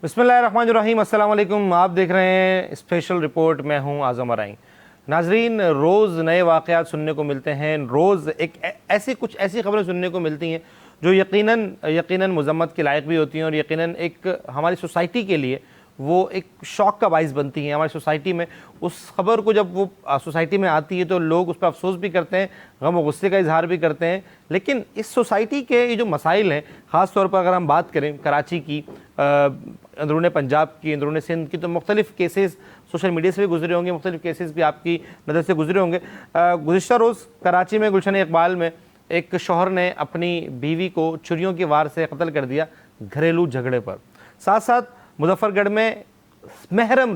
बिस्मिल्लाहिर्रहमानिर्रहीम, अस्सलाम वालेकुम। आप देख रहे हैं स्पेशल रिपोर्ट। मैं हूं आज़म अराइन। नाजरीन, रोज़ नए वाक़यात सुनने को मिलते हैं। रोज़ कुछ ऐसी खबरें सुनने को मिलती हैं जो यकीनन मज़म्मत के लायक भी होती हैं और यकीनन एक हमारी सोसाइटी के लिए वो एक शौक़ का बाइस बनती हैं। हमारी सोसाइटी में उस ख़बर को जब वो सोसाइटी में आती है तो लोग उस पर अफसोस भी करते हैं, गम और गुस्से का इजहार भी करते हैं। लेकिन इस सोसाइटी के ये जो मसाइल हैं, ख़ास तौर पर अगर हम बात करें कराची की, अंदरूनी पंजाब की, अंदरूनी सिंध की, तो मुख्तलिफ़ केसेस सोशल मीडिया से भी गुजरे होंगे, मुख्तलिफ़ केसेस भी आपकी नज़र से गुजरे होंगे। गुज़िश्ता रोज़ कराची में गुलशन इकबाल में एक शौहर ने अपनी बीवी को छुरियों की वार से कत्ल कर दिया, घरेलू झगड़े पर। साथ साथ मुजफ्फरगढ़ में महरम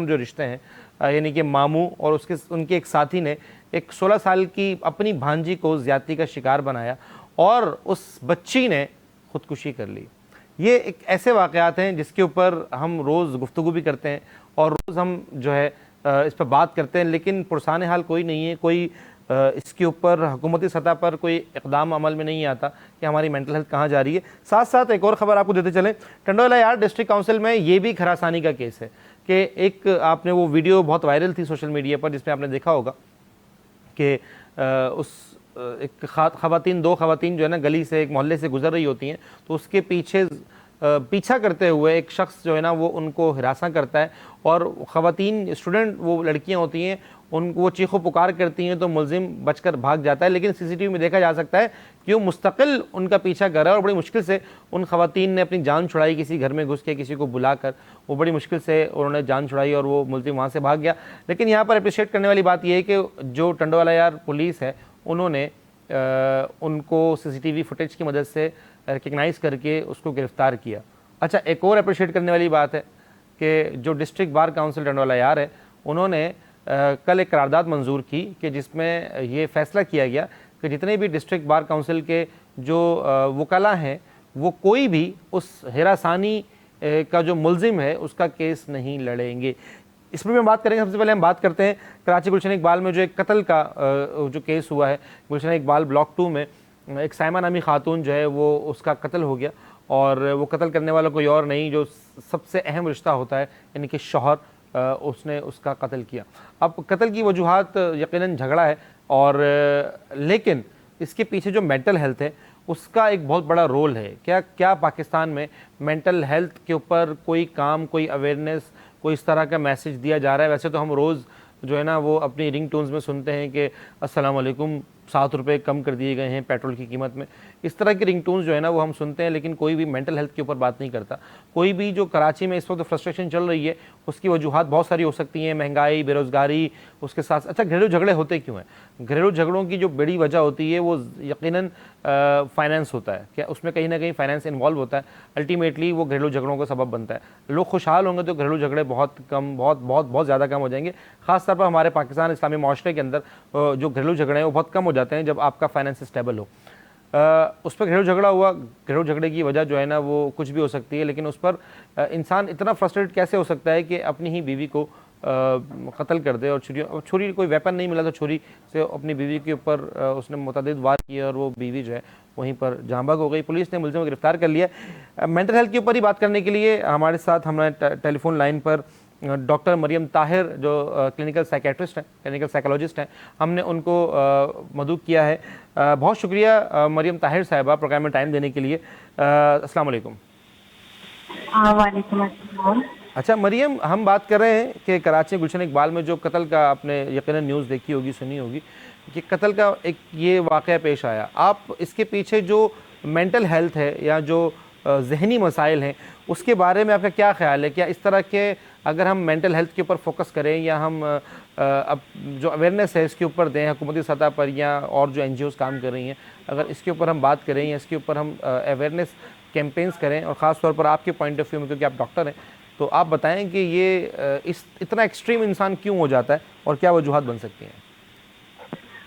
जो रिश्ते हैं, यानी कि मामू और उनके एक साथी ने एक 16 साल की अपनी भांजी को ज़्यादती का शिकार बनाया और उस बच्ची ने ख़ुदकुशी कर ली। ये एक ऐसे वाक़यात हैं जिसके ऊपर हम रोज़ गुफ्तगू भी करते हैं और रोज़ हम जो है इस पर बात करते हैं, लेकिन पुरसाने हाल कोई नहीं है, कोई इसके ऊपर हुकूमती सतह पर कोई इक़दाम अमल में नहीं आता कि हमारी मेंटल हेल्थ कहाँ जा रही है। साथ साथ एक और ख़बर आपको देते चलें, टंडोला यार्ड डिस्ट्रिक्ट काउंसिल में ये भी खरासानी का केस है कि एक आपने वो वीडियो बहुत वायरल थी सोशल मीडिया पर जिसमें आपने देखा होगा कि दो खवातीन जो है ना गली से, एक मोहल्ले से गुजर रही होती हैं, तो उसके पीछा करते हुए एक शख्स जो है ना वो उनको हिरासा करता है और ख़वातीन स्टूडेंट, वो लड़कियां होती हैं, उनको वो चीखो पुकार करती हैं तो मुलजिम बचकर भाग जाता है। लेकिन सीसीटीवी में देखा जा सकता है कि वो मुस्तकिल उनका पीछा कर रहा है और बड़ी मुश्किल से उन ख़वातीन ने अपनी जान छुड़ाई, किसी घर में घुस के किसी को बुलाकर वो बड़ी मुश्किल से उन्होंने जान छुड़ाई और वो मुलजिम वहाँ से भाग गया। लेकिन यहाँ पर अप्रिशिएट करने वाली बात यह है कि जो टंडोला यार पुलिस है उन्होंने उनको सीसीटीवी फुटेज की मदद से रिकग्नाइज़ करके उसको गिरफ़्तार किया। अच्छा, एक और अप्रिशिएट करने वाली बात है कि जो डिस्ट्रिक्ट बार काउंसिल टंडोला यार है, उन्होंने कल एक करारदाद मंजूर की कि जिसमें ये फ़ैसला किया गया कि जितने भी डिस्ट्रिक्ट बार काउंसिल के जो वकला हैं वो कोई भी उस हिरासानी का जो मुलजिम है उसका केस नहीं लड़ेंगे। इस पर भी हम बात करेंगे। सबसे पहले हम बात करते हैं कराची गुलशन इकबाल में जो एक कत्ल का जो केस हुआ है। गुलशन इकबाल ब्लॉक 2 में एक साइमा नामी खातून जो है वो उसका कत्ल हो गया और वो कत्ल करने वाला कोई और नहीं, जो सबसे अहम रिश्ता होता है यानी कि शौहर, उसने उसका कत्ल किया। अब कत्ल की वजूहात यकीनन झगड़ा है और लेकिन इसके पीछे जो मेंटल हेल्थ है उसका एक बहुत बड़ा रोल है। क्या पाकिस्तान में मेंटल हेल्थ के ऊपर कोई काम, कोई अवेयरनेस, कोई इस तरह का मैसेज दिया जा रहा है? वैसे तो हम रोज़ जो है ना वो अपनी रिंग टोन्स में सुनते हैं कि अस्सलाम वालेकुम, 7 रुपये कम कर दिए गए हैं पेट्रोल की कीमत में। इस तरह की रिंग टोन्स जो है ना वो हम सुनते हैं, लेकिन कोई भी मेंटल हेल्थ के ऊपर बात नहीं करता। कोई भी जो कराची में इस वक्त फ्रस्ट्रेशन चल रही है उसकी वजूहात बहुत सारी हो सकती हैं, महंगाई, बेरोज़गारी, उसके साथ अच्छा घरेलू झगड़े होते क्यों हैं? घरेलू झगड़ों की जो बड़ी वजह होती है वो यकीनन फाइनेंस होता है। क्या उसमें कहीं ना कहीं फाइनेंस इन्वॉल्व होता है? अल्टीमेटली वो घरेलू झगड़ों का सबब बनता है। लोग खुशहाल होंगे तो घरेलू झगड़े बहुत कम, बहुत ज़्यादा कम हो जाएंगे। ख़ासतौर पर हमारे पाकिस्तान इस्लामी माशरे के अंदर जो घरेलू झगड़े हैं वो बहुत कम हो जाते हैं जब आपका फाइनेंस स्टेबल हो। उस पर घरेलू झगड़ा हुआ, घरेलू झगड़े की वजह जो है ना वो कुछ भी हो सकती है, लेकिन उस पर इंसान इतना फ्रस्ट्रेटेड कैसे हो सकता है कि अपनी ही बीवी को कत्ल कर दे। और छुरी कोई वेपन नहीं मिला तो छुरी से अपनी बीवी के ऊपर उसने मुतअद्दिद वार किए और वो बीवी जो है वहीं पर जाँबाग हो गई। पुलिस ने मुलजिम को गिरफ्तार कर लिया। मेंटल हेल्थ के ऊपर ही बात करने के लिए हमारे साथ हमारे टेलीफोन लाइन पर डॉक्टर मरियम ताहिर जो क्लिनिकल साइकेट्रिस्ट हैं, क्लिनिकल साइकोलॉजिस्ट हैं, हमने उनको मदऊ किया है। बहुत शुक्रिया मरियम ताहिर साहिबा प्रोग्राम में टाइम देने के लिए। अस्सलाम वालेकुम। वालेकुम अस्सलाम। अच्छा मरियम, हम बात कर रहे हैं कि कराची गुलशन इकबाल में जो कत्ल का आपने यकीनन न्यूज़ देखी होगी, सुनी होगी कि कत्ल का एक ये वाक़या पेश आया। आप इसके पीछे जो मेंटल हेल्थ है या जो ज़हनी मसाइल हैं उसके बारे में आपका क्या ख़्याल है? क्या इस तरह के अगर हम मेंटल हेल्थ के ऊपर फोकस करें या हम अब जो अवेयरनेस है इसके ऊपर दें हुकूमती सतह पर या और जो NGOs काम कर रही हैं, अगर इसके ऊपर हम बात करें या इसके ऊपर हम अवेयरनेस कैंपेन्स करें, और ख़ास तौर पर आपके पॉइंट ऑफ व्यू में क्योंकि आप डॉक्टर हैं, तो आप बताएं कि ये इतना एक्सट्रीम इंसान क्यों हो जाता है और क्या वजूहात बन सकती हैं?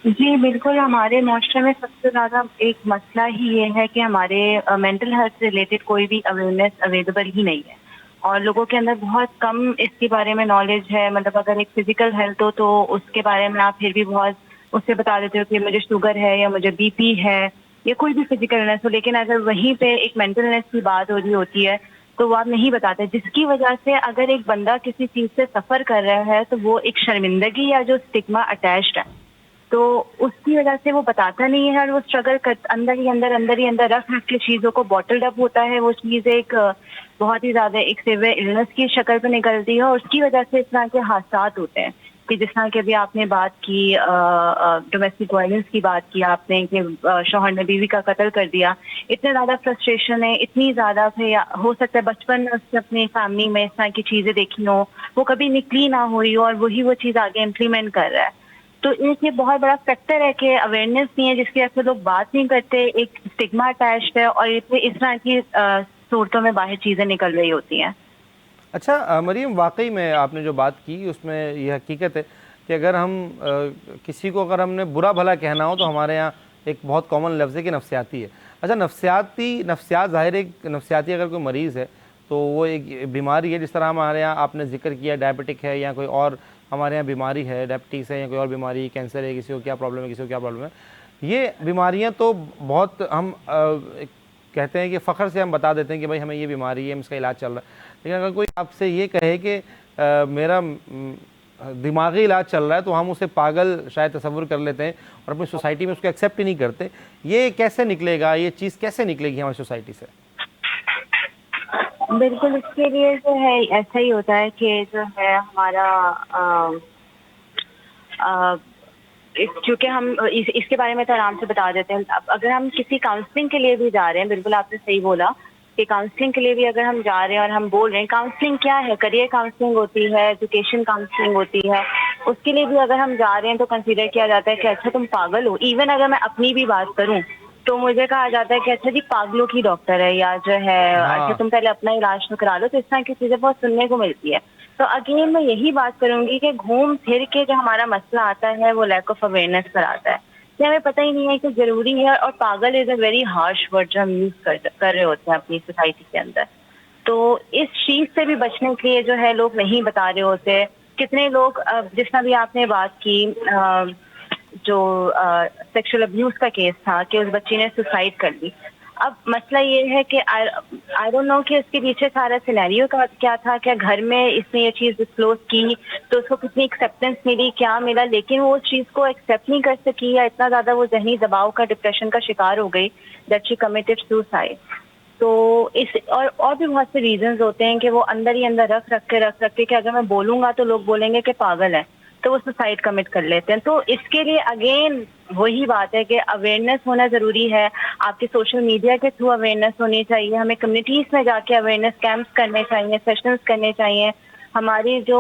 जी बिल्कुल, हमारे माशरे में सबसे ज़्यादा एक मसला ही ये है कि हमारे मेंटल हेल्थ से रिलेटेड कोई भी अवेयरनेस अवेलेबल ही नहीं है और लोगों के अंदर बहुत कम इसके बारे में नॉलेज है। मतलब अगर एक फिजिकल हेल्थ हो तो उसके बारे में आप फिर भी बहुत उससे बता देते हो कि मुझे शुगर है या मुझे BP है या कोई भी फिजिकल इलनेस हो, लेकिन अगर वहीं पे एक मेंटल इलनेस की बात हो रही होती है तो वो आप नहीं बताते, जिसकी वजह से अगर एक बंदा किसी चीज से सफर कर रहा है तो वो एक शर्मिंदगी या जो स्टिग्मा अटैच्ड है, तो उसकी वजह से वो बताता नहीं है और वो स्ट्रगल कर अंदर ही अंदर रख रख के चीजों को बॉटल्ड अप होता है। वो चीज एक बहुत ही ज्यादा एक सीवियर इलनेस की शक्ल पे निकलती है और उसकी वजह से इस तरह के हादसात होते हैं कि जिस तरह के अभी आपने बात की, डोमेस्टिक वायलेंस की बात की आपने कि शौहर ने बीवी का कत्ल कर दिया। इतने ज्यादा फ्रस्ट्रेशन है, इतनी ज्यादा फिर हो सकता है बचपन में उसने अपनी फैमिली में इस तरह की चीजें देखी हो, वो कभी निकली ना हुई हो और वही वो चीज आगे इम्प्लीमेंट कर रहा है। तो एक ये बहुत बड़ा फैक्टर है कि अवेयरनेस नहीं है, जिसकी वजह से लोग बात नहीं करते, एक स्टिग्मा अटैच्ड है और इस तरह की सूरतों में बाहर चीजें निकल रही होती हैं। अच्छा मरीम, वाकई में आपने जो बात की उसमें ये हकीकत है कि अगर हम किसी को अगर हमने बुरा भला कहना हो तो हमारे यहाँ एक बहुत कॉमन लफ्ज़ है कि नफ्सियाती है। अच्छा, नफ्सियात ज़ाहिर एक नफ्सियाती अगर कोई मरीज़ है तो वो एक बीमारी है। जिस तरह हमारे यहाँ आपने जिक्र किया डायबिटिक है या कोई और हमारे यहाँ बीमारी है, डायबिटीज़ है या कोई और बीमारी, कैंसर है, किसी को क्या प्रॉब्लम है, किसी को क्या प्रॉब्लम है, ये बीमारियाँ तो बहुत हम कहते हैं कि फ़ख्र से हम बता देते हैं कि भाई हमें ये बीमारी है, इसका इलाज चल रहा है। लेकिन अगर कोई आपसे ये कहे कि मेरा दिमागी इलाज चल रहा है, तो हम उसे पागल शायद तसव्वुर कर लेते हैं और अपनी सोसाइटी में उसको एक्सेप्ट ही नहीं करते। ये कैसे निकलेगा, ये चीज़ कैसे निकलेगी हमारी सोसाइटी से? बिल्कुल, इसके लिए जो है ऐसा ही होता है कि जो है हमारा क्योंकि हम इसके बारे में तो आराम से बता देते हैं। अब अगर हम किसी काउंसलिंग के लिए भी जा रहे हैं, बिल्कुल आपने सही बोला कि काउंसलिंग के लिए भी अगर हम जा रहे हैं और हम बोल रहे हैं, काउंसलिंग क्या है, करियर काउंसलिंग होती है, एजुकेशन काउंसलिंग होती है, उसके लिए भी अगर हम जा रहे हैं तो कंसीडर किया जाता है कि अच्छा तुम पागल हो। इवन अगर मैं अपनी भी बात करूं तो मुझे कहा जाता है कि अच्छा जी पागलों की डॉक्टर है, या जो है अच्छा तुम पहले अपना इलाज तो करा लो। तो इस तरह की चीजें बहुत सुनने को मिलती है। तो अगेन मैं यही बात करूंगी कि घूम फिर के जो हमारा मसला आता है वो लैक ऑफ अवेयरनेस पर आता है कि हमें पता ही नहीं है कि जरूरी है। और पागल is a very harsh word जो हम यूज कर रहे होते हैं अपनी सोसाइटी के अंदर। तो इस चीज से भी बचने के लिए जो है लोग नहीं बता रहे होते। कितने लोग जिस तरह भी आपने बात की, जो सेक्सुअल अब्यूज का केस था कि उस बच्ची ने सुसाइड कर ली। अब मसला ये है कि आई डोंट नो कि इसके पीछे सारा सिनेरियो का क्या था, क्या घर में इसने ये चीज डिस्क्लोज की तो उसको कितनी एक्सेप्टेंस मिली, क्या मिला, लेकिन वो उस चीज को एक्सेप्ट नहीं कर सकी या इतना ज्यादा वो जहनी दबाव का, डिप्रेशन का शिकार हो गई दैट शी कमिटेड सुसाइड। तो इस और भी बहुत से रीजंस होते हैं कि वो अंदर ही अंदर रख रख के कि अगर मैं बोलूंगा तो लोग बोलेंगे कि पागल है, तो वो सुसाइड कमिट कर लेते हैं। तो इसके लिए अगेन वही बात है कि अवेयरनेस होना जरूरी है। आपके सोशल मीडिया के थ्रू अवेयरनेस होनी चाहिए, हमें कम्युनिटीज में जाके अवेयरनेस कैंप्स करने चाहिए, सेशंस करने चाहिए। हमारी जो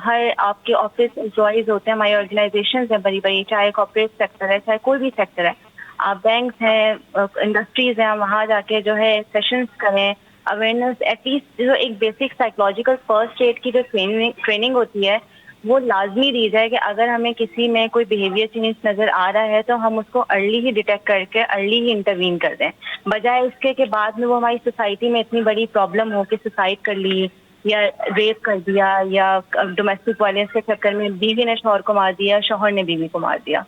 हर आपके ऑफिस एम्प्लॉयज होते हैं, हमारी ऑर्गेनाइजेशन है बड़ी बड़ी, चाहे कॉर्पोरेट सेक्टर है चाहे कोई भी सेक्टर है, आप बैंक हैं, इंडस्ट्रीज हैं, वहाँ जाके जो है सेशंस करें, अवेयरनेस एटलीस्ट जो एक बेसिक साइकोलॉजिकल फर्स्ट एड की जो ट्रेनिंग होती है वो लाजमी दी जाए कि अगर हमें किसी में कोई बिहेवियर चेंज नजर आ रहा है तो हम उसको अर्ली ही डिटेक्ट करके अर्ली ही इंटरवीन कर दें, बजाय इसके कि बाद में वो हमारी सोसाइटी में इतनी बड़ी प्रॉब्लम हो कि सुसाइड कर ली या रेप कर दिया या डोमेस्टिक वायलेंस के चक्कर में बीवी ने शौहर को मार दिया, शौहर ने बीवी को मार दिया।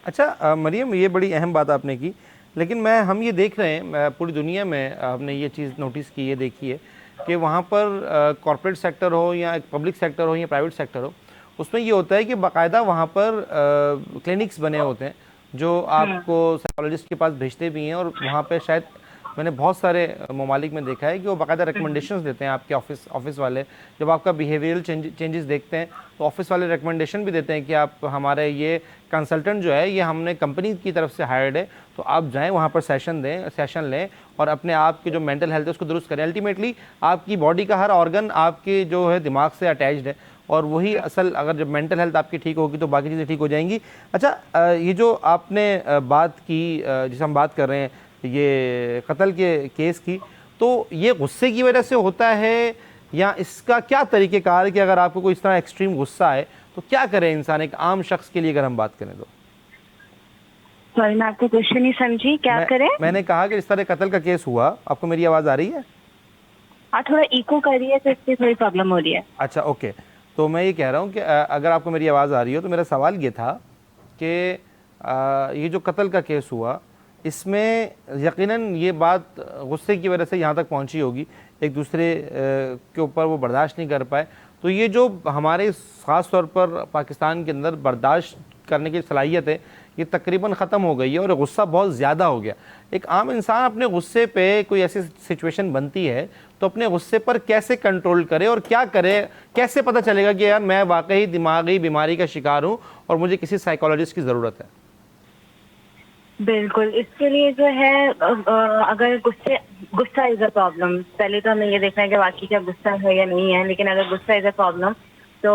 अच्छा मरियम, ये बड़ी अहम बात आपने की, लेकिन हम ये देख रहे हैं पूरी दुनिया में हमने ये चीज़ नोटिस की है, देखी है कि वहाँ पर कॉर्पोरेट सेक्टर हो या पब्लिक सेक्टर हो या प्राइवेट सेक्टर हो, उसमें ये होता है कि बाकायदा वहाँ पर क्लिनिक्स बने होते हैं जो आपको साइकोलॉजिस्ट के पास भेजते भी हैं। और वहाँ पे शायद मैंने बहुत सारे ममालिक में देखा है कि वो बाकायदा रिकमेंडेशंस देते हैं आपके ऑफिस वाले। जब आपका बिहेवियरल चेंजेस देखते हैं तो ऑफिस वाले रिकमेंडेशन भी देते हैं कि आप हमारे ये कंसल्टेंट जो है ये हमने कंपनी की तरफ से हायर्ड है, तो आप जाएं वहाँ पर सेशन लें और अपने आप की जो मेंटल हेल्थ है उसको दुरुस्त करें। अल्टीमेटली आपकी बॉडी का हर ऑर्गन आपके जो है दिमाग से अटैच्ड है और वही असल, अगर जब मेंटल हेल्थ आपकी ठीक होगी तो बाकी चीज़ें ठीक हो जाएंगी। अच्छा, ये जो आपने बात की, जिसे हम बात कर रहे हैं ये कत्ल के केस की, तो ये गुस्से की वजह से होता है या इसका क्या तरीक़ेकार है कि अगर आपको कोई इस तरह एक्सट्रीम गुस्सा है तो क्या करे इंसान, एक आम शख्स के लिए अगर हम बात करें तो? सॉरी, मैं आपको क्वेश्चन नहीं समझी, क्या करें? मैंने कहा कि इस तरह कत्ल का केस हुआ, आपको मेरी आवाज़ आ रही है? हाँ, थोड़ा इको कर रही है तो इससे थोड़ी प्रॉब्लम हो रही है। अच्छा, ओके। तो मैं ये कह रहा हूँ कि अगर आपको मेरी आवाज़ आ रही हो तो मेरा सवाल ये था कि ये जो कत्ल का केस हुआ इसमें यकीनन ये बात गुस्से की वजह से यहाँ तक पहुँची होगी, एक दूसरे के ऊपर वो बर्दाश्त नहीं कर पाए। तो ये जो हमारे ख़ास तौर पर पाकिस्तान के अंदर बर्दाश्त करने की सलाहियत है, ये तकरीबन ख़त्म हो गई है और गुस्सा बहुत ज़्यादा हो गया। एक आम इंसान अपने गुस्से पे, कोई ऐसी सिचुएशन बनती है तो अपने गुस्से पर कैसे कंट्रोल करे और क्या करे, कैसे पता चलेगा कि यार मैं वाकई दिमागी बीमारी का शिकार हूँ और मुझे किसी साइकोलॉजिस्ट की ज़रूरत है? बिल्कुल, इसके लिए जो है अगर गुस्सा इज अ प्रॉब्लम, पहले तो हमें ये देखना है कि वाकई क्या गुस्सा है या नहीं है। लेकिन अगर गुस्सा इज अ प्रॉब्लम तो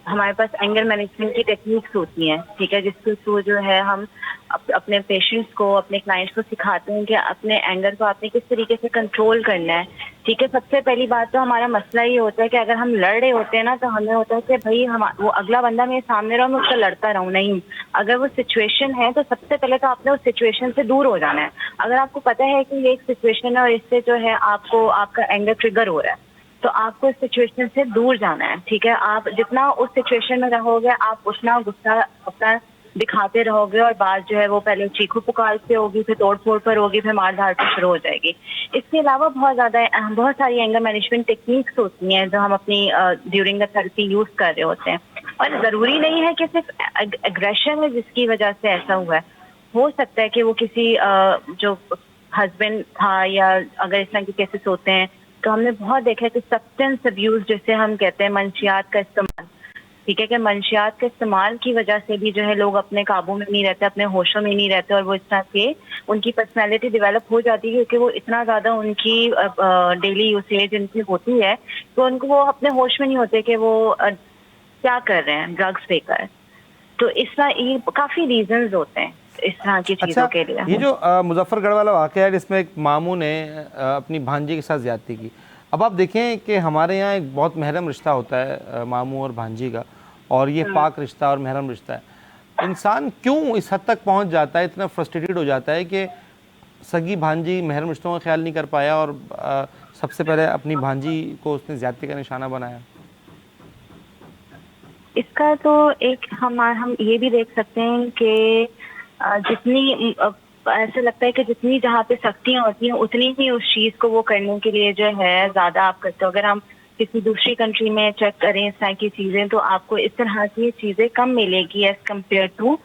हमारे पास एंगर मैनेजमेंट की टेक्निक्स होती हैं, ठीक है, जिसके थ्रू जो है हम अपने पेशेंट्स को, अपने क्लाइंट्स को सिखाते हैं कि अपने एंगर को आपने किस तरीके से कंट्रोल करना है। ठीक है, सबसे पहली बात तो हमारा मसला ये होता है कि अगर हम लड़ रहे होते हैं ना, तो हमें होता है कि भाई वो अगला बंदा मेरे सामने रहो, मैं उससे लड़ता रहूं। नहीं, अगर वो सिचुएशन है तो सबसे पहले तो आपने उस सिचुएशन से दूर हो जाना है। अगर आपको पता है कि ये एक सिचुएशन है और इससे जो है आपको आपका एंगर ट्रिगर हो रहा है, तो आपको इस सिचुएशन से दूर जाना है। ठीक है, आप जितना उस सिचुएशन में रहोगे, आप उतना गुस्सा अपना दिखाते रहोगे और बात जो है वो पहले चीखू पुकार से होगी, फिर तोड़ फोड़ पर होगी, फिर मार धाड़ पर शुरू हो जाएगी। इसके अलावा बहुत सारी एंगर मैनेजमेंट टेक्निक्स होती हैं जो हम अपनी ड्यूरिंग द थेरेपी यूज कर रहे होते हैं। और जरूरी नहीं है कि सिर्फ एग्रेशन है जिसकी वजह से ऐसा हुआ है। हो सकता है कि वो किसी जो हस्बैंड था, या अगर इस तरह के केसेस होते हैं तो हमने बहुत देखा है कि सब्सटेंस अब्यूज, जिसे हम कहते हैं मंशियात का इस्तेमाल, ठीक है, कि मंशियात के इस्तेमाल की वजह से भी जो है लोग अपने काबू में नहीं रहते, अपने होशों में नहीं रहते, और वो इस तरह से उनकी पर्सनैलिटी डेवलप हो जाती है क्योंकि वो इतना ज़्यादा उनकी डेली यूसेज इनकी होती है तो उनको वो अपने होश में नहीं होते कि वो क्या कर रहे हैं ड्रग्स लेकर। तो इस तरह ये काफ़ी रीजंस होते हैं इस तरह की चीज़ों के लिए। ये जो मुजफ्फरगढ़ वाला वाक़या है जिसमें एक मामू ने अपनी भांजी के साथ ज़्यादती की, अब आप देखें कि हमारे यहाँ एक बहुत महरम रिश्ता होता है मामू और भांजी का, और ये पाक रिश्ता और महरम रिश्ता है। इंसान क्यों इस हद तक पहुँच जाता है, इतना फ्रस्ट्रेटेड हो जाता है कि सगी भांजी महरम रिश्तों का ख्याल नहीं कर पाया और सबसे पहले अपनी भांजी को उसने ज़्यादती का निशाना बनाया? इसका तो एक हम ये भी देख सकते हैं कि जितनी ऐसा लगता है कि जितनी जहाँ पे सख्तियाँ होती हैं उतनी ही उस चीज़ को वो करने के लिए जो है ज़्यादा आप करते हो। अगर हम किसी दूसरी कंट्री में चेक करें इस तरह की चीज़ें, तो आपको इस तरह की चीज़ें कम मिलेगी as compare to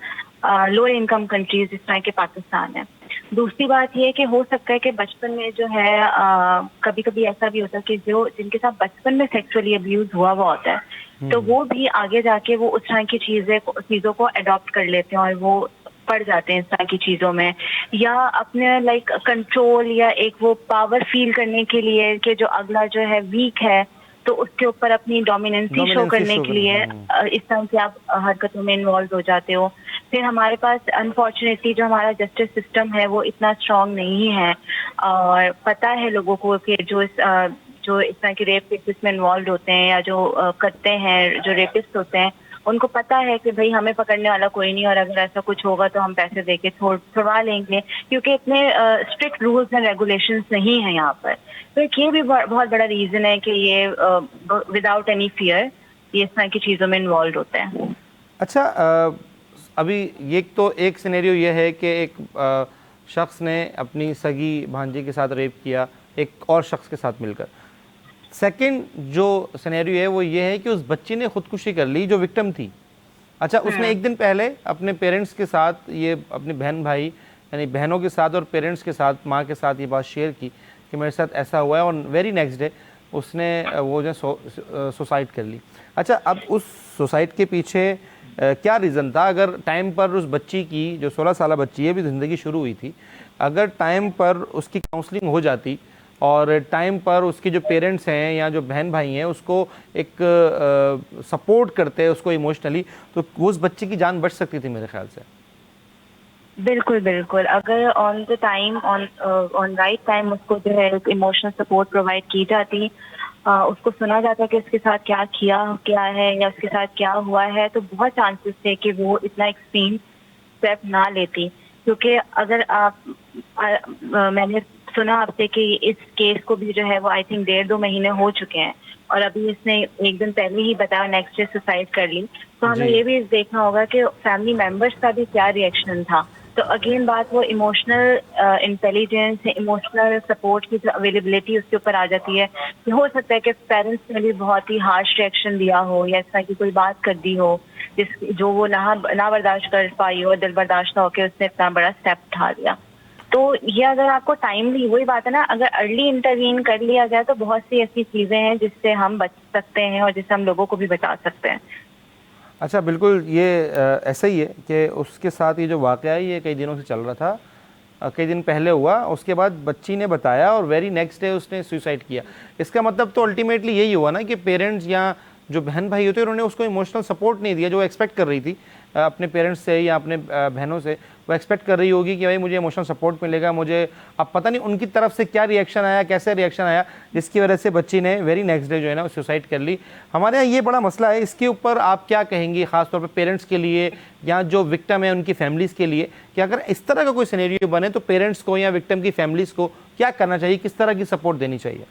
lower income countries जिस तरह के पाकिस्तान है। दूसरी बात ये कि हो सकता है कि बचपन में जो है कभी कभी ऐसा भी होता है कि जो जिनके साथ बचपन में सेक्सुअली अब्यूज हुआ होता है, तो वो भी आगे जाके वो उस तरह की चीज़ों को अडॉप्ट कर लेते हैं और वो पड़ जाते हैं इस तरह की चीज़ों में, या अपने लाइक कंट्रोल या एक वो पावर फील करने के लिए कि जो अगला जो है वीक है तो उसके ऊपर अपनी डोमिनेंसी शो करने के लिए इस तरह की आप हरकतों में इन्वॉल्व हो जाते हो। फिर हमारे पास अनफॉर्चुनेटली जो हमारा जस्टिस सिस्टम है वो इतना स्ट्रांग नहीं है, और पता है लोगों को कि जो इस तरह के रेप केसेस में इन्वॉल्व होते हैं या जो करते हैं, जो रेपिस्ट होते हैं, उनको पता है कि भाई हमें पकड़ने वाला कोई नहीं, और अगर ऐसा कुछ होगा तो हम पैसे देके छुड़वा लेंगे, क्योंकि इतने स्ट्रिक्ट रूल्स एंड रेगुलेशंस नहीं है यहाँ पर। तो ये भी बहुत बड़ा रीजन है कि ये विदाउट एनी फियर ये इस तरह की चीज़ों में इन्वॉल्व होते हैं। अच्छा, अभी ये तो एक सिनेरियो ये है कि एक शख्स ने अपनी सगी भांजी के साथ रेप किया एक और शख्स के साथ मिलकर। सेकंड जो सिनेरियो है वो ये है कि उस बच्ची ने खुदकुशी कर ली जो विक्टिम थी। अच्छा, उसने एक दिन पहले अपने पेरेंट्स के साथ, ये अपने बहन भाई यानी बहनों के साथ और पेरेंट्स के साथ, माँ के साथ ये बात शेयर की कि मेरे साथ ऐसा हुआ है, और वेरी नेक्स्ट डे उसने वो जो सुसाइड कर ली। अच्छा, अब उस सुसाइड के पीछे क्या रीज़न था? अगर टाइम पर उस बच्ची की, जो 16 साल बच्ची है, भी ज़िंदगी शुरू हुई थी, अगर टाइम पर उसकी काउंसलिंग हो जाती और टाइम पर उसके जो पेरेंट्स हैं या जो बहन भाई हैं उसको एक सपोर्ट करते उसको इमोशनली, तो वो उस बच्ची की जान बच सकती थी मेरे ख्याल से। बिल्कुल बिल्कुल, अगर on the time, on right time उसको जो है इमोशनल सपोर्ट प्रोवाइड की जाती, उसको सुना जाता कि उसके साथ क्या है या उसके साथ क्या हुआ है, तो बहुत चांसेस थे कि वो इतना एक्सट्रीम स्टेप ना लेती। क्योंकि अगर मैंने सुना आपसे कि इस केस को भी जो है वो आई थिंक 1.5-2 महीने हो चुके हैं, और अभी इसने एक दिन पहले ही बताया नेक्स्ट डे सुसाइड कर ली, तो हमें ये भी देखना होगा कि फैमिली मेंबर्स का भी क्या रिएक्शन था। तो अगेन बात वो इमोशनल इंटेलिजेंस, इमोशनल सपोर्ट की जो अवेलेबिलिटी उसके ऊपर आ जाती है कि हो सकता है कि पेरेंट्स ने भी बहुत ही हार्श रिएक्शन दिया हो या इस तरह की कोई बात कर दी हो जो वो ना बर्दाश्त कर पाई हो, दिल बर्दाश्त ना होकर उसने इतना बड़ा स्टेप उठा दिया। तो ये अगर आपको टाइमली, वही बात है ना, अगर अर्ली इंटरवीन कर लिया जाए तो बहुत सी ऐसी चीजें हैं जिससे हम बच सकते हैं और जिससे हम लोगों को भी बचा सकते हैं। अच्छा, बिल्कुल ये ऐसा ही है कि उसके साथ ये जो वाक़या है ये कई दिनों से चल रहा था, कई दिन पहले हुआ, उसके बाद बच्ची ने बताया और वेरी नेक्स्ट डे उसने सुसाइड किया। इसका मतलब तो अल्टीमेटली यही हुआ ना कि पेरेंट्स या जो बहन भाई होते हैं उन्होंने उसको इमोशनल सपोर्ट नहीं दिया जो एक्सपेक्ट कर रही थी अपने पेरेंट्स से या अपने बहनों से। वो एक्सपेक्ट कर रही होगी कि भाई मुझे इमोशनल सपोर्ट मिलेगा, मुझे अब पता नहीं उनकी तरफ से क्या रिएक्शन आया, कैसे रिएक्शन आया, जिसकी वजह से बच्ची ने वेरी नेक्स्ट डे जो है ना सुसाइड कर ली। हमारे यहाँ ये बड़ा मसला है, इसके ऊपर आप क्या कहेंगी ख़ासतौर पर पेरेंट्स के लिए या जो विक्टिम है उनकी फैमिलीज़ के लिए, कि अगर इस तरह का कोई सिनेरियो बने तो पेरेंट्स को या विक्टिम की फैमिलीज़ को क्या करना चाहिए, किस तरह की सपोर्ट देनी चाहिए?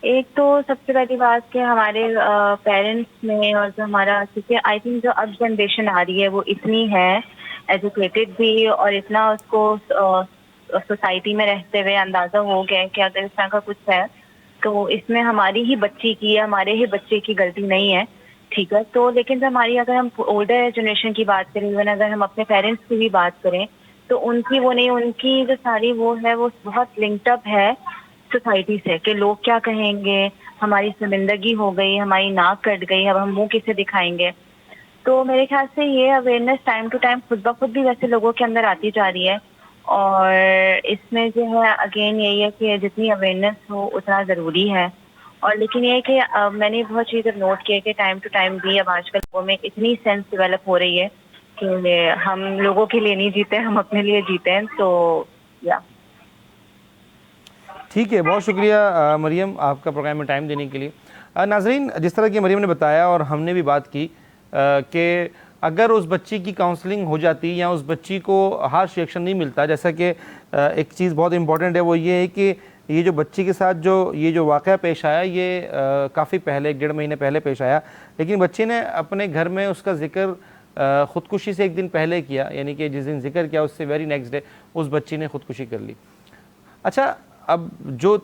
एक तो सबसे पहली बात कि हमारे पेरेंट्स में और जो हमारा, क्योंकि आई थिंक जो अब जनरेशन आ रही है वो इतनी है एजुकेटेड भी और इतना उसको सोसाइटी में रहते हुए अंदाजा हो गया है कि अगर इस तरह का कुछ है तो इसमें हमारी ही बच्ची की या हमारे ही बच्चे की गलती नहीं है, ठीक है। तो लेकिन जो हमारी, अगर हम ओल्डर जनरेशन की बात करें, इवन अगर हम अपने पेरेंट्स की भी बात करें तो उनकी वो नहीं, उनकी जो सारी वो है वो बहुत लिंक्ड अप है सोसाइटी से कि लोग क्या कहेंगे, हमारी शर्मिंदगी हो गई, हमारी नाक कट गई, अब हम मुंह किसे दिखाएंगे। तो मेरे ख्याल से ये अवेयरनेस टाइम टू टाइम खुद ब खुद भी वैसे लोगों के अंदर आती जा रही है और इसमें जो है अगेन यही है कि जितनी अवेयरनेस हो उतना ज़रूरी है। और लेकिन ये है कि मैंने बहुत चीज़ नोट किया कि टाइम टू टाइम भी अब आजकल लोगों में इतनी सेंस डेवलप हो रही है कि हम लोगों के लिए नहीं जीते, हम अपने लिए जीते हैं। तो या ठीक है, बहुत शुक्रिया मरियम आपका प्रोग्राम में टाइम देने के लिए। नाजरीन, जिस तरह की मरियम ने बताया और हमने भी बात की कि अगर उस बच्ची की काउंसलिंग हो जाती या उस बच्ची को हार्श रिएक्शन नहीं मिलता, जैसा कि एक चीज़ बहुत इंपॉर्टेंट है वो ये है कि ये जो बच्ची के साथ ये जो वाक़या पेश आया ये काफ़ी पहले, 1-1.5 महीने पहले पेश आया, लेकिन बच्ची ने अपने घर में उसका जिक्र ख़ुदकुशी से एक दिन पहले किया, यानी कि जिस दिन जिक्र किया उससे वेरी नेक्स्ट डे उस बच्ची ने ख़ुदकुशी कर ली। अच्छा, अब जो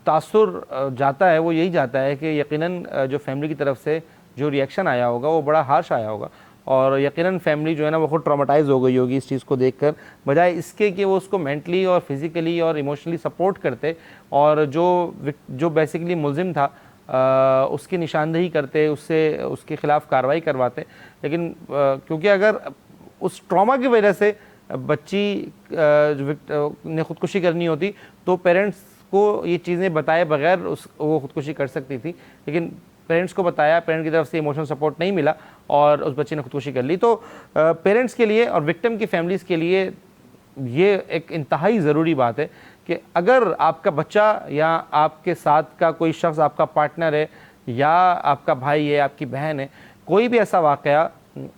तासुर जाता है वो यही जाता है कि यकीनन जो फैमिली की तरफ से जो रिएक्शन आया होगा वो बड़ा हार्श आया होगा और यकीनन फैमिली जो है ना वो खुद ट्रॉमेटाइज हो गई होगी इस चीज़ को देखकर, बजाय इसके कि वो उसको मेंटली और फिज़िकली और इमोशनली सपोर्ट करते और जो बेसिकली मुल्ज़िम था उसकी निशानदेही करते, उससे उसके ख़िलाफ़ कार्रवाई करवाते। लेकिन क्योंकि अगर उस ट्रॉमा की वजह से बच्ची ने ख़ुदकुशी करनी होती तो पेरेंट्स को ये चीज़ें बताए बगैर वो ख़ुदकुशी कर सकती थी, लेकिन पेरेंट्स को बताया, पेरेंट की तरफ से इमोशनल सपोर्ट नहीं मिला और उस बच्चे ने ख़ुदकुशी कर ली। तो पेरेंट्स के लिए और विक्टिम की फैमिलीज़ के लिए ये एक इंतहाई ज़रूरी बात है कि अगर आपका बच्चा या आपके साथ का कोई शख्स, आपका पार्टनर है या आपका भाई है, आपकी बहन है, कोई भी ऐसा वाक़या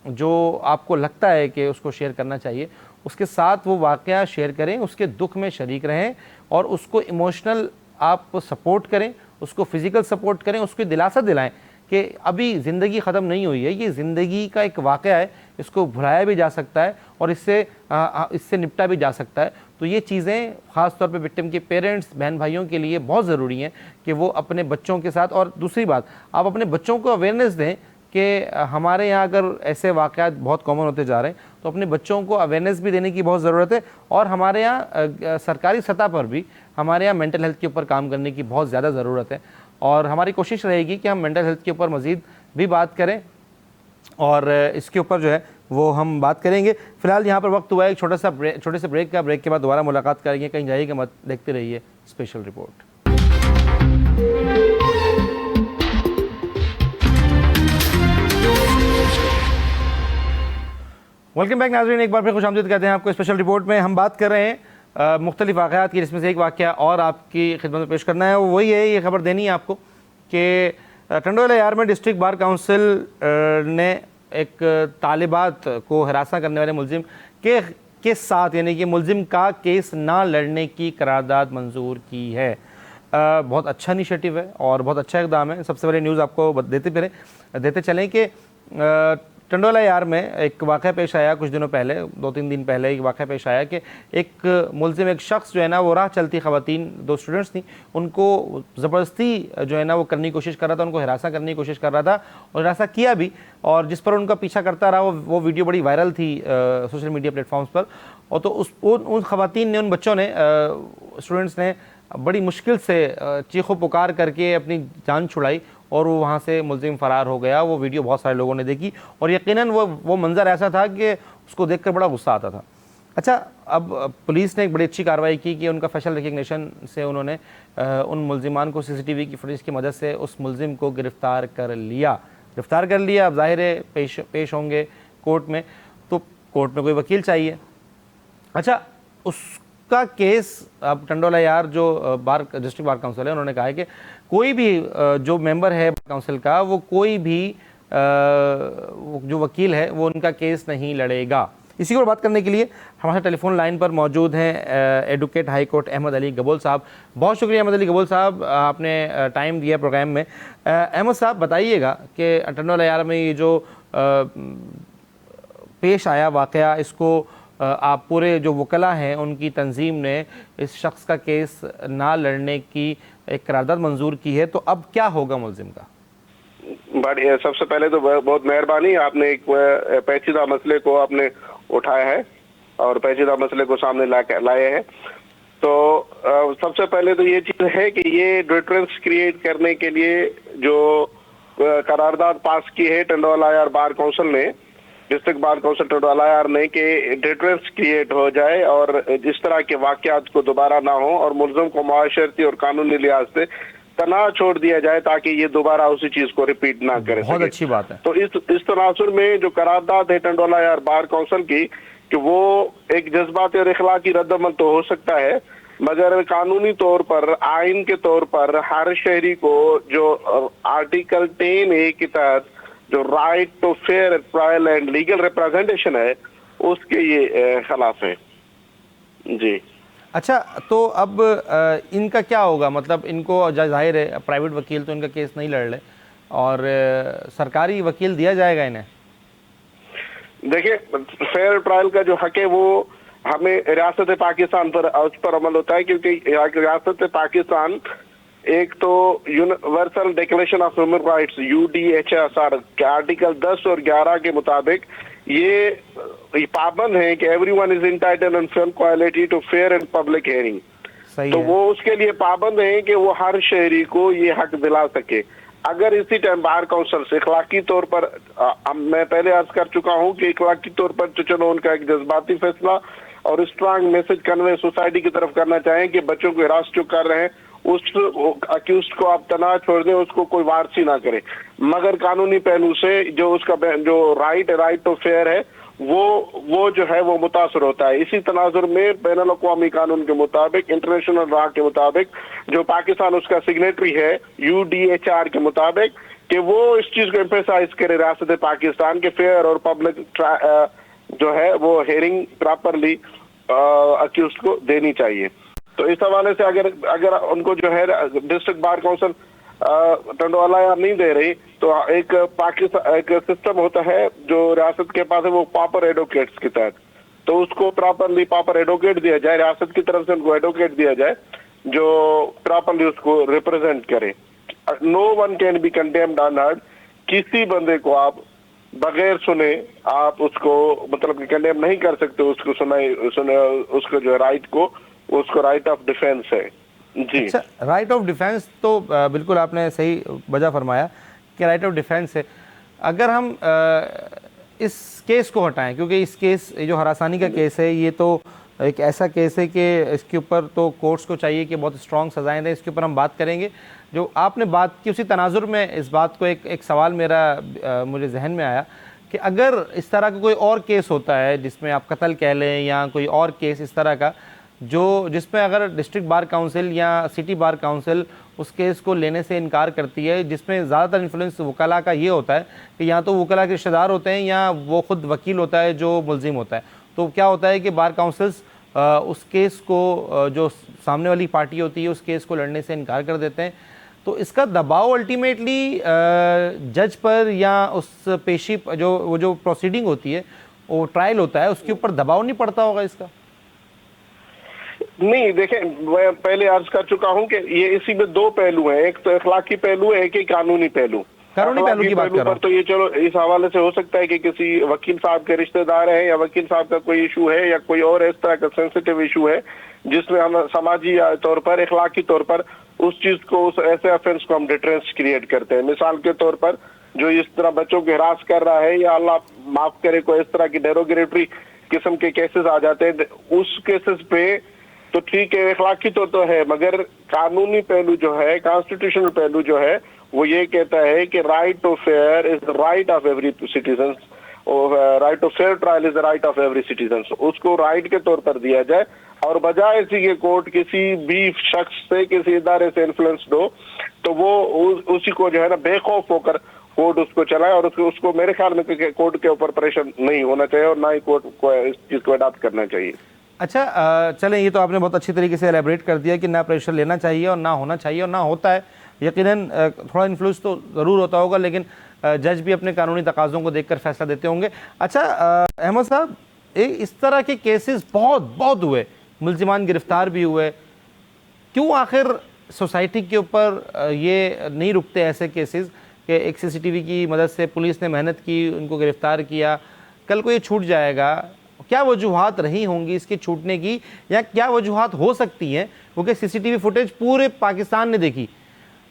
जो आपको लगता है कि उसको शेयर करना चाहिए, उसके साथ वो वाक़या शेयर करें, उसके दुख में शरीक रहें और उसको इमोशनल आप सपोर्ट करें, उसको फिज़िकल सपोर्ट करें, उसको दिलासा दिलाएं कि अभी ज़िंदगी ख़त्म नहीं हुई है, ये ज़िंदगी का एक वाक़या है, इसको भुलाया भी जा सकता है और इससे निपटा भी जा सकता है। तो ये चीज़ें ख़ास तौर पे विक्टिम के पेरेंट्स, बहन भाइयों के लिए बहुत ज़रूरी हैं कि वो अपने बच्चों के साथ, और दूसरी बात, आप अपने बच्चों को अवेयरनेस दें कि हमारे यहाँ अगर ऐसे वाक़यात बहुत कॉमन होते जा रहे हैं तो अपने बच्चों को अवेयरनेस भी देने की बहुत ज़रूरत है। और हमारे यहाँ सरकारी सतह पर भी हमारे यहाँ मेंटल हेल्थ के ऊपर काम करने की बहुत ज़्यादा ज़रूरत है और हमारी कोशिश रहेगी कि हम मेंटल हेल्थ के ऊपर मज़ीद भी बात करें और इसके ऊपर जो है वो हम बात करेंगे। फ़िलहाल यहाँ पर वक्त हुआ है एक छोटे से ब्रेक का। ब्रेक के बाद दोबारा मुलाकात करेंगे, कहीं जाइएगा मत, देखते रहिए स्पेशल रिपोर्ट। वेलकम बैक नाज़रीन, एक बार फिर खुशामदीद कहते हैं आपको। स्पेशल रिपोर्ट में हम बात कर रहे हैं मुख्तलिफ वाक़यात की, जिसमें से एक वाक़या और आपकी खिदमत में पेश करना है। वो वही है, ये खबर देनी है आपको कि टंडोला यार में डिस्ट्रिक्ट बार काउंसिल ने एक तालिबात को हरासा करने वाले मुल्ज़िम के साथ, यानी कि मुल्ज़िम का केस ना लड़ने की करारदाद मंजूर की है। बहुत अच्छा इनिशिएटिव है और बहुत अच्छा इक़दाम है। सबसे बड़ी न्यूज़ आपको देते चलें कि टंडोला यार में एक वाक़या पेश आया कुछ दिनों पहले, 2-3 दिन पहले एक वाक़या पेश आया कि एक मुलजिम, एक शख्स जो है ना वो राह चलती ख़वातीन 2 स्टूडेंट्स थी, उनको ज़बरदस्ती जो है ना वो करने की कोशिश कर रहा था, उनको हिरासा करने की कोशिश कर रहा था और हिरासा किया भी, और जिस पर उनका पीछा करता रहा वो वीडियो बड़ी वायरल थी सोशल मीडिया प्लेटफॉर्म्स पर। और तो उन ख़वातीन ने, उन बच्चों ने, स्टूडेंट्स ने बड़ी मुश्किल से चीखो पुकार करके अपनी जान छुड़ाई और वो वहाँ से मुलजिम फ़रार हो गया। वो वीडियो बहुत सारे लोगों ने देखी और यकीनन वो मंज़र ऐसा था कि उसको देखकर बड़ा गुस्सा आता था। अच्छा, अब पुलिस ने एक बड़ी अच्छी कार्रवाई की कि उनका फेशियल रिकग्निशन से उन्होंने उन मुलजिमान को सीसीटीवी की फुटेज की मदद से उस मुलजिम को गिरफ़्तार कर लिया। अब ज़ाहिर है पेश होंगे कोर्ट में, तो कोर्ट में कोई वकील चाहिए। अच्छा, उसका केस अब टंडोला यार जो डिस्ट्रिक्ट बार काउंसिल है, उन्होंने कहा है कि कोई भी जो मेंबर है बार काउंसिल का, वो कोई भी जो वकील है वो उनका केस नहीं लड़ेगा। इसी को बात करने के लिए हमारे टेलीफोन लाइन पर मौजूद हैं advocate high court Ahmed Ali Gabol साहब। बहुत शुक्रिया अहमद अली गबोल साहब, आपने टाइम दिया प्रोग्राम में। अहमद साहब, बताइएगा कि टंडोला यार में ये जो पेश आया वाक़या, इसको आप पूरे जो वकला हैं उनकी तंजीम ने इस शख्स का केस ना लड़ने की एक करारदाद मंजूर की है, तो अब क्या होगा मुलजिम का? बढ़िया, सबसे पहले तो बहुत मेहरबानी, आपने एक पेचीदा मसले को आपने उठाया है और पेचीदा मसले को सामने लाए हैं। तो सबसे पहले तो ये चीज है कि ये डिफरेंस क्रिएट करने के लिए जो करारदाद पास की है टंडोला यार बार काउंसिल ने, डिस्ट्रिक्ट बार काउंसिल टंडोला यार ने, कि डिफरेंस क्रिएट हो जाए और इस तरह के वाकयात को दोबारा ना हो और मुलजिम को मुआशरती और कानूनी लिहाज से तना छोड़ दिया जाए ताकि ये दोबारा उसी चीज को रिपीट ना करे। बहुत अच्छी बात है। तो इस तनासुर में जो करारदाद है टंडोला यार बार काउंसिल की, कि वो एक जज्बाती और इखलाकी रद्दमल तो हो सकता है, मगर कानूनी तौर पर, आइन के तौर पर हर शहरी को जो आर्टिकल 10A के तहत जो right to fair trial and legal representation है, उसके ये खिलाफ है जी। अच्छा, तो अब इनका क्या होगा? मतलब इनको जाहिर है प्राइवेट वकील तो इनका केस नहीं लड़ ले और सरकारी वकील दिया जाएगा इन्हें? देखिए, फेयर ट्रायल का जो हक है वो हमें रियासत पाकिस्तान पर उस पर अमल होता है, क्योंकि रियासत पाकिस्तान एक तो universal declaration of human rights UDHRS के आर्टिकल 10 और 11 के मुताबिक ये पाबंद है कि everyone is entitled and fair quality to fair and public hearing. तो वो उसके लिए पाबंद है कि वो हर शहरी को ये हक दिला सके। अगर इसी टाइम बार काउंसिल से इखलाकी तौर पर, मैं पहले अर्ज कर चुका हूं कि इखलाकी तौर पर तो चलो उनका एक जज्बाती फैसला और स्ट्रांग मैसेज कन्वे सोसाइटी की तरफ करना चाहें कि बच्चों को हिरासत जो कर रहे हैं उस अक्यूज्ड को आप तना छोड़ दें, उसको कोई वारसी ना करे, मगर कानूनी पहलू से जो उसका जो राइट टू फेयर है वो जो है वो मुतासर होता है। इसी तनाजुर में बैनुल अक़वामी कानून के मुताबिक, इंटरनेशनल लॉ के मुताबिक, जो पाकिस्तान उसका सिग्नेटरी है UDHR के मुताबिक, कि वो इस चीज को एम्फेसाइज करे रियासत पाकिस्तान के फेयर और पब्लिक जो है वो हेयरिंग प्रॉपरली अक्यूज्ड को देनी चाहिए। तो इस हवाले से अगर उनको जो है डिस्ट्रिक्ट बार काउंसिल टंडोला यार नहीं दे रही, तो एक पाकिस्तान एक सिस्टम होता है जो रियासत के पास है, वो प्रॉपर एडवोकेट्स के तहत, तो उसको प्रॉपरली प्रॉपर एडवोकेट दिया जाए, रियासत की तरफ से उनको एडवोकेट दिया जाए जो प्रॉपरली उसको रिप्रेजेंट करे। No one can be condemned unheard, किसी बंदे को आप बगैर सुने आप उसको मतलब कंडेम नहीं कर सकते, उसको सुने उसको जो राइट को, उसको राइट ऑफ डिफेंस है जी। अच्छा, राइट ऑफ डिफेंस तो बिल्कुल आपने सही वजह फरमाया कि राइट ऑफ डिफेंस है। अगर हम इस केस को हटाएं, क्योंकि इस केस जो हरासानी का केस है ये तो एक ऐसा केस है कि इसके ऊपर तो कोर्ट्स को चाहिए कि बहुत स्ट्रॉन्ग सजाएं दें। इसके ऊपर हम बात करेंगे। जो आपने बात की उसी तनाजुर में इस बात को एक सवाल मेरा मुझे जहन में आया कि अगर इस तरह का कोई और केस होता है जिसमें आप कत्ल कह लें या कोई और केस इस तरह का जिसमें अगर डिस्ट्रिक्ट बार काउंसिल या सिटी बार काउंसिल उस केस को लेने से इनकार करती है, जिसमें ज़्यादातर इन्फ्लुएंस वकला का ये होता है कि या तो वकला के रिश्तेदार होते हैं या वो ख़ुद वकील होता है जो मुलजिम होता है, तो क्या होता है कि बार काउंसिल्स उस केस को जो सामने वाली पार्टी होती है उस केस को लड़ने से इनकार कर देते हैं। तो इसका दबाव अल्टीमेटली जज पर या उस पेशी जो प्रोसीडिंग होती है, वो ट्रायल होता है, उसके ऊपर दबाव नहीं पड़ता होगा इसका? नहीं, देखें, मैं पहले अर्ज कर चुका हूं कि ये इसी में दो पहलू हैं, एक तो अखलाकी पहलू है, एक ही कानूनी पहलू। कानूनी पहलू की बात कर रहा हूं। तो ये चलो इस हवाले से हो सकता है कि किसी वकील साहब के रिश्तेदार हैं या वकील साहब का कोई इशू है या कोई और इस तरह का सेंसिटिव इशू है जिसमें हम समाजी तौर पर, अखलाकी तौर पर उस चीज को, उस ऐसे ऑफेंस को हम डिटरेंस क्रिएट करते हैं। मिसाल के तौर पर जो इस तरह बच्चों को हिरास कर रहा है या अल्लाह माफ करे कोई इस तरह की डेरोगेटरी किस्म के केसेस आ जाते हैं, उस केसेस पे तो ठीक है, अखलाकी तो है, मगर कानूनी पहलू जो है, कॉन्स्टिट्यूशनल पहलू जो है, वो ये कहता है कि right to fair is the right of every citizen, right to fair trial is the right of every citizen. उसको राइट के तौर पर दिया जाए और बजाय इसी के कोर्ट किसी भी शख्स से, किसी इदारे से इन्फ्लुएंस्ड हो, तो वो उसी को जो है ना बेखौफ होकर कोर्ट उसको चलाए, और उसको मेरे ख्याल में कोर्ट के ऊपर प्रेशर नहीं होना चाहिए और ना ही कोर्ट को इस चीज को अडॉप्ट करना चाहिए। अच्छा, चलें, ये तो आपने बहुत अच्छी तरीके से एलैबोरेट कर दिया कि ना प्रेशर लेना चाहिए और ना होना चाहिए और ना होता है। यकीनन थोड़ा इन्फ्लुएंस तो ज़रूर होता होगा, लेकिन जज भी अपने कानूनी तकाज़ों को देखकर फैसला देते होंगे। अच्छा अहमद साहब, इस तरह के केसेस बहुत हुए, मुल्जिमान गिरफ्तार भी हुए, क्यों आखिर सोसाइटी के ऊपर ये नहीं रुकते ऐसे केसेस कि एक सीसीटीवी की मदद से पुलिस ने मेहनत की, उनको गिरफ्तार किया, कल को ये छूट जाएगा? क्या वजूहात रही होंगी इसके छूटने की, या क्या वजूहात हो सकती हैं? क्योंकि सीसीटीवी फुटेज पूरे पाकिस्तान ने देखी।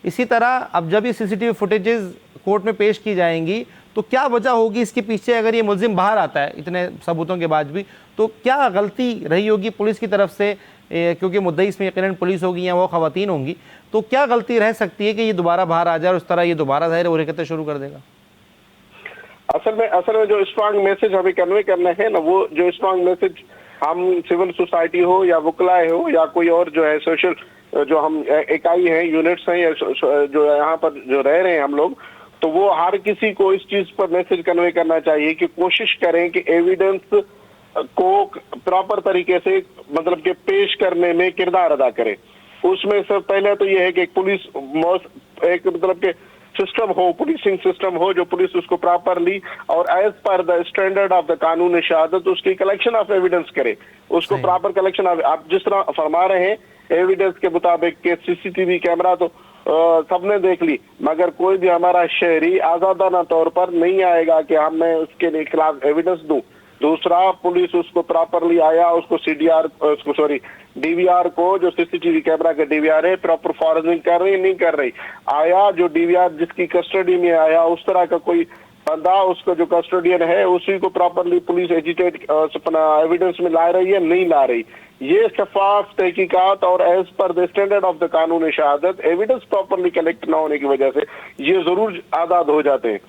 इसी तरह अब जब ये सीसीटीवी फुटेजेस कोर्ट में पेश की जाएंगी तो क्या वजह होगी इसके पीछे? अगर ये मुल्जिम बाहर आता है इतने सबूतों के बाद भी, तो क्या गलती रही होगी पुलिस की तरफ से? क्योंकि मुद्दई इसमें यकीनन पुलिस होगी या वो खवातीन होंगी, तो क्या गलती रह सकती है कि ये दोबारा बाहर आ जाए और उस तरह ये दोबारा ज़ाहिर वो हरकतें शुरू कर देगा? असल में जो स्ट्रांग मैसेज हमें कन्वे करना है ना, वो जो स्ट्रांग मैसेज हम सिविल सोसाइटी हो या वकलाए हो या कोई और जो है सोशल जो हम इकाई हैं, यूनिट्स हैं, या जो यहाँ पर जो रह रहे हैं हम लोग, तो वो हर किसी को इस चीज पर मैसेज कन्वे करना चाहिए कि कोशिश करें कि एविडेंस को प्रॉपर तरीके से मतलब कि पेश करने में किरदार अदा करें। उसमें सब पहले तो ये है कि पुलिस एक मतलब के सिस्टम हो, पुलिसिंग सिस्टम हो, जो पुलिस उसको प्रॉपरली और as per the standard of the कानून शहादत उसकी कलेक्शन ऑफ एविडेंस करे, उसको प्रॉपर कलेक्शन ऑफ, आप जिस तरह फरमा रहे हैं एविडेंस के मुताबिक के सीसीटीवी कैमरा तो सबने देख ली, मगर कोई भी हमारा शहरी आजादाना तौर पर नहीं आएगा कि हम मैं उसके खिलाफ एविडेंस दूं। दूसरा, पुलिस उसको प्रॉपरली आया, उसको सीडीआर उसको सॉरी डीवीआर को, जो सीसीटीवी कैमरा का डीवीआर है, प्रॉपर फॉरेंसिंग कर रही नहीं कर रही, आया जो डीवीआर जिसकी कस्टडी में आया उस तरह का कोई बंदा, उसका जो कस्टोडियन है उसी को प्रॉपरली पुलिस एजिटेट अपना एविडेंस में ला रही है नहीं ला रही। ये शफाफ तहकीकात और as per the standard of the कानून शहादत एविडेंस प्रॉपरली कलेक्ट ना होने की वजह से ये जरूर आजाद हो जाते हैं।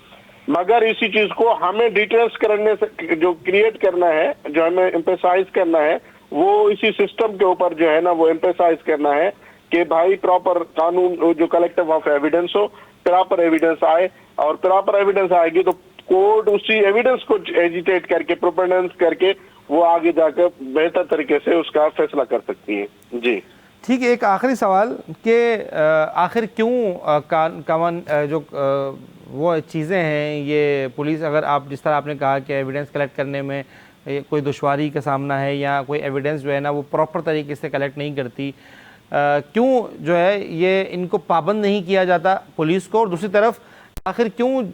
मगर इसी चीज को हमें डिटेल्स करने से जो क्रिएट करना है, जो हमें एम्फेसाइज करना है, वो इसी सिस्टम के ऊपर जो है ना वो एम्फेसाइज करना है कि भाई प्रॉपर कानून जो कलेक्टिव ऑफ एविडेंस हो, प्रॉपर एविडेंस आए, और प्रॉपर एविडेंस आएगी तो कोर्ट उसी एविडेंस को एजिटेट करके प्रोपेंडेंस करके वो आगे जाकर बेहतर तरीके से उसका फैसला कर सकती है। जी ठीक है, एक आखिरी सवाल कि आखिर क्यों कानून जो वो चीज़ें हैं, ये पुलिस, अगर आप जिस तरह आपने कहा कि एविडेंस कलेक्ट करने में कोई दुश्वारी का सामना है या कोई एविडेंस जो है ना वो प्रॉपर तरीके से कलेक्ट नहीं करती, क्यों जो है ये इनको पाबंद नहीं किया जाता पुलिस को? और दूसरी तरफ आखिर क्यों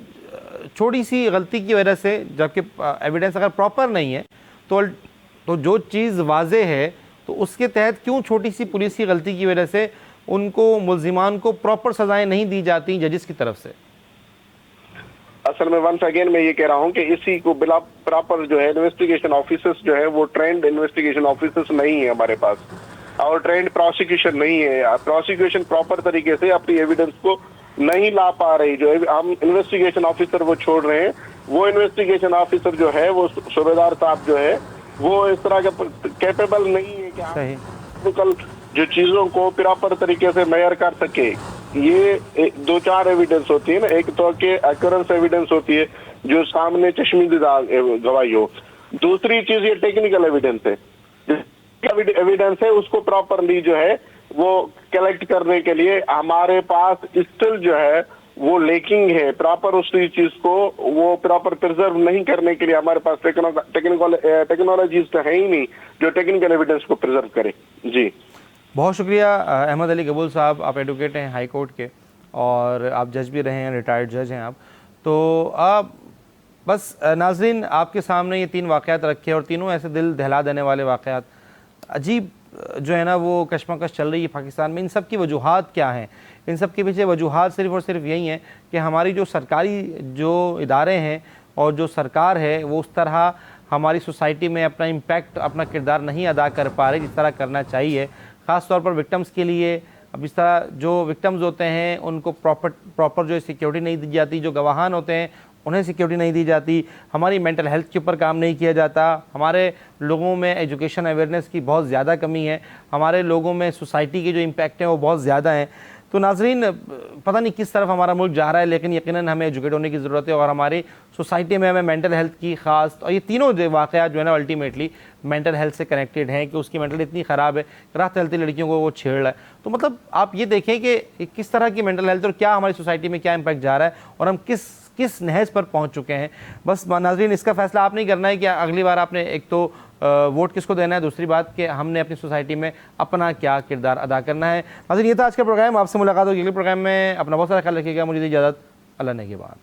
छोटी सी गलती की वजह से, जबकि एविडेंस अगर प्रॉपर नहीं है तो जो चीज़ वाज़े है तो उसके तहत क्यों छोटी सी पुलिस की गलती की वजह से उनको, मुल्जिमान को प्रॉपर सजाएं नहीं दी जाती जजिस की तरफ से? असल में वंस अगेन मैं ये कह रहा हूँ कि इसी को बिला प्रॉपर जो है इन्वेस्टिगेशन ऑफिसर्स जो है वो ट्रेंड इन्वेस्टिगेशन ऑफिसर्स नहीं है हमारे पास, और ट्रेंड प्रोसिक्यूशन नहीं है। प्रोसिक्यूशन प्रॉपर तरीके से अपनी एविडेंस को नहीं ला पा रही, जो हम इन्वेस्टिगेशन ऑफिसर वो छोड़ रहे हैं, वो इन्वेस्टिगेशन ऑफिसर जो है वो सूबेदार साहब जो है वो इस तरह का कैपेबल नहीं है कि कल जो चीजों को प्रॉपर तरीके से मेजर कर सके। ये दो चार एविडेंस होती है ना, एक तो के एक्यूरेंस एविडेंस होती है जो सामने चश्मीदीदा गवाही हो, दूसरी चीज ये टेक्निकल एविडेंस है, एविडेंस है उसको प्रॉपरली जो है वो कलेक्ट करने के लिए हमारे पास स्टिल जो है वो लेकिंग है, प्रॉपर उस चीज को वो प्रॉपर प्रिजर्व नहीं करने के लिए हमारे पास टेक्नोलॉजीज तो है ही नहीं जो टेक्निकल एविडेंस को प्रिजर्व करे। जी बहुत शुक्रिया अहमद अली कबूल साहब, आप एडवोकेट हैं हाई कोर्ट के और आप जज भी रहे हैं, रिटायर्ड जज हैं आप। तो आप बस नाजरीन आपके सामने ये 3 वाक़यात रखे और तीनों ऐसे दिल दहला देने वाले वाक़यात, अजीब जो है ना वो कशमकश चल रही है पाकिस्तान में। इन सब की वजूहात क्या हैं? इन सब के पीछे वजूहात सिर्फ़ और सिर्फ यही हैं कि हमारी जो सरकारी जो इदारे हैं और जो सरकार है वो उस तरह हमारी सोसाइटी में अपना इम्पैक्ट, अपना किरदार नहीं अदा कर पा रहे जिस तरह करना चाहिए। ख़ास तौर पर विक्टिम्स के लिए अब इस तरह जो विक्टिम्स होते हैं उनको प्रॉपर जो सिक्योरिटी नहीं दी जाती, जो गवाहान होते हैं उन्हें सिक्योरिटी नहीं दी जाती, हमारी मेंटल हेल्थ के ऊपर काम नहीं किया जाता, हमारे लोगों में एजुकेशन अवेयरनेस की बहुत ज़्यादा कमी है, हमारे लोगों में सोसाइटी के जो इम्पैक्ट हैं वो बहुत ज़्यादा हैं। तो नाजरीन पता नहीं किस तरफ हमारा मुल्क जा रहा है, लेकिन यकीनन हमें एजुकेट होने की ज़रूरत है और हमारी सोसाइटी में हमें मेंटल हेल्थ की ख़ास, और ये तीनों वाक़यात जो है ना अल्टीमेटली मेंटल हेल्थ से कनेक्टेड हैं कि उसकी मेंटल इतनी ख़राब है, राह चलती लड़कियों को वो छेड़ रहा है। तो मतलब आप ये देखें कि किस तरह की मेंटल हेल्थ और क्या हमारी सोसाइटी में क्या इम्पैक्ट जा रहा है और हम किस नहज पर पहुंच चुके हैं। बस नाज़रीन इसका फ़ैसला आप नहीं करना है कि अगली बार आपने एक तो वोट किसको देना है, दूसरी बात कि हमने अपनी सोसाइटी में अपना क्या किरदार अदा करना है। नाज़रीन ये था आज का प्रोग्राम, आपसे मुलाकात होगी अगले प्रोग्राम में। अपना बहुत सारा ख्याल रखिएगा, मुझे दी इजाज़त, अल्लाह ने के बाद।